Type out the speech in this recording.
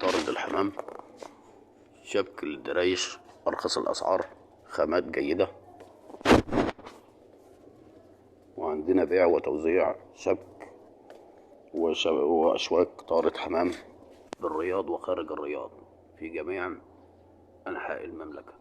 طارد الحمام، شبك الدرايش، أرخص الأسعار، خامات جيدة. وعندنا بيع وتوزيع شبك وأشواك طارد حمام بالرياض وخارج الرياض في جميع أنحاء المملكة.